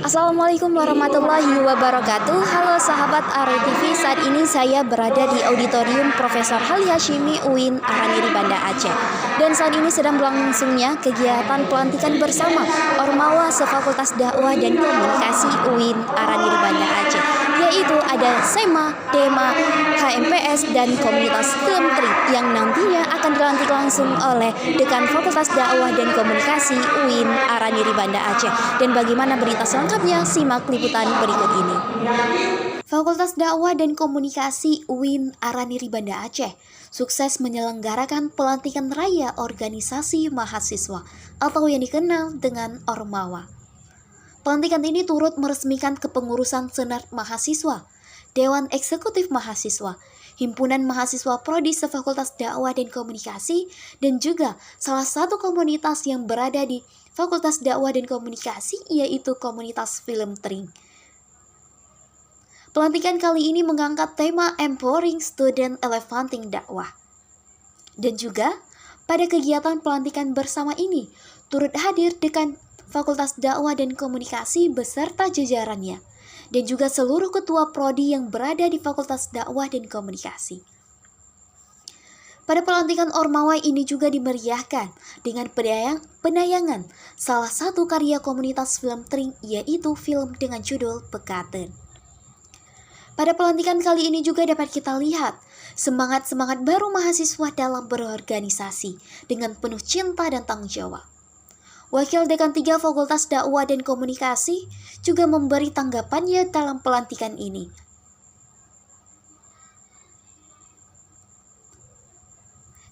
Assalamualaikum warahmatullahi wabarakatuh. Halo sahabat Array TV, saat ini saya berada di auditorium Profesor Hali Hashimi UIN Aranyeri Banda Aceh. Dan saat ini sedang berlangsungnya kegiatan pelantikan bersama Ormawa Sefakultas Dakwah dan Komunikasi UIN Aranyeri Banda Aceh, yaitu ada SEMA, DEMA, HMPS, dan Komunitas Film Tri yang nantinya akan dilantik langsung oleh Dekan Fakultas Dakwah dan Komunikasi UIN Aranyeri Banda Aceh. Dan bagaimana berita selengkapnya, simak liputan berikut ini. Fakultas Dakwah dan Komunikasi UIN Aranyeri Banda Aceh sukses menyelenggarakan pelantikan raya organisasi mahasiswa atau yang dikenal dengan Ormawa. Pelantikan ini turut meresmikan kepengurusan Senat Mahasiswa, Dewan Eksekutif Mahasiswa, Himpunan Mahasiswa Prodi Sefakultas Dakwah dan Komunikasi, dan juga salah satu komunitas yang berada di Fakultas Dakwah dan Komunikasi, yaitu Komunitas Film Tri. Pelantikan kali ini mengangkat tema Empowering Student Elevating Dakwah. Dan juga pada kegiatan pelantikan bersama ini turut hadir Dekan Fakultas Dakwah dan Komunikasi beserta jajarannya, dan juga seluruh ketua prodi yang berada di Fakultas Dakwah dan Komunikasi. Pada pelantikan Ormawa ini juga dimeriahkan dengan penayangan salah satu karya komunitas film Tri, yaitu film dengan judul Bekaten. Pada pelantikan kali ini juga dapat kita lihat semangat-semangat baru mahasiswa dalam berorganisasi dengan penuh cinta dan tanggung jawab. Wakil Dekan 3 Fakultas Dakwah dan Komunikasi juga memberi tanggapannya dalam pelantikan ini.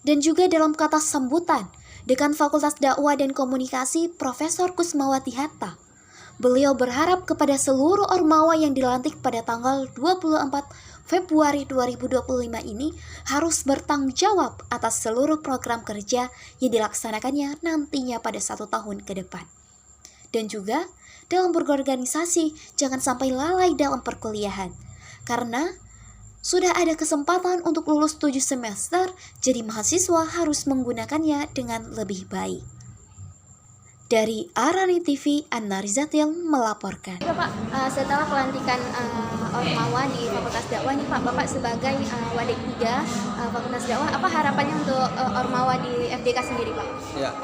Dan juga dalam kata sambutan, Dekan Fakultas Dakwah dan Komunikasi Profesor Kusmawati Hatta, beliau berharap kepada seluruh Ormawa yang dilantik pada tanggal 24 Februari 2025 ini harus bertanggung jawab atas seluruh program kerja yang dilaksanakannya nantinya pada 1 tahun ke depan. Dan juga dalam berorganisasi jangan sampai lalai dalam perkuliahan, karena sudah ada kesempatan untuk lulus 7 semester, jadi mahasiswa harus menggunakannya dengan lebih baik. Dari Arani TV, Anna Rizatil melaporkan. Bapak, setelah pelantikan Ormawa di Fakultas Dakwah nih Pak, Bapak sebagai Wadik 3 Fakultas Dakwah, apa harapannya untuk Ormawa di FDK sendiri Pak? Ya,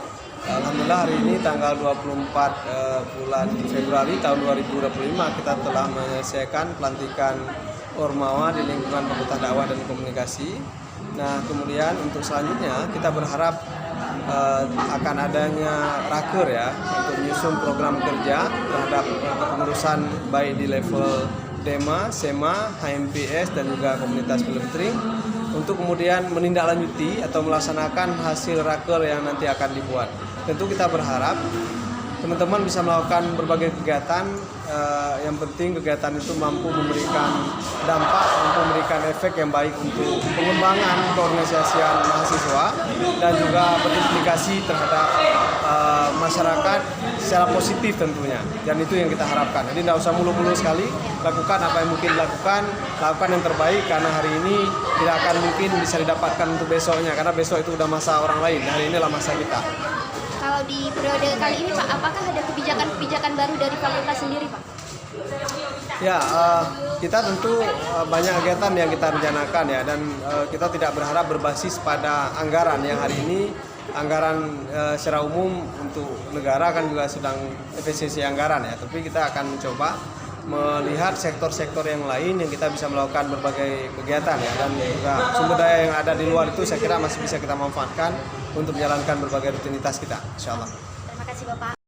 alhamdulillah hari ini tanggal 24 bulan Februari tahun 2025 kita telah menyelesaikan pelantikan Ormawa di lingkungan Fakultas Dakwah dan Komunikasi. Nah, kemudian untuk selanjutnya kita berharap akan adanya raker ya untuk menyusun program kerja terhadap kepengurusan baik di level DEMA, SEMA, HMPS, dan juga Komunitas Film Tri untuk kemudian menindaklanjuti atau melaksanakan hasil raker yang nanti akan dibuat. Tentu kita berharap teman-teman bisa melakukan berbagai kegiatan, yang penting kegiatan itu mampu memberikan dampak, mampu memberikan efek yang baik untuk pengembangan keorganisasian mahasiswa dan juga berimplikasi terhadap masyarakat secara positif tentunya. Dan itu yang kita harapkan. Jadi tidak usah mulu-mulu sekali, lakukan apa yang mungkin dilakukan, lakukan yang terbaik, karena hari ini tidak akan mungkin bisa didapatkan untuk besoknya, karena besok itu udah masa orang lain, hari inilah masa kita. Kalau di periode kali ini Pak, apakah ada kebijakan-kebijakan baru dari fakultas sendiri Pak? Ya, kita tentu banyak kegiatan yang kita rencanakan ya, dan kita tidak berharap berbasis pada anggaran yang hari ini anggaran secara umum untuk negara kan juga sedang efisiensi anggaran ya, tapi kita akan mencoba melihat sektor-sektor yang lain yang kita bisa melakukan berbagai kegiatan ya, dan juga sumber daya yang ada di luar itu saya kira masih bisa kita manfaatkan untuk menjalankan berbagai rutinitas kita, insya Allah. Terima kasih Bapak.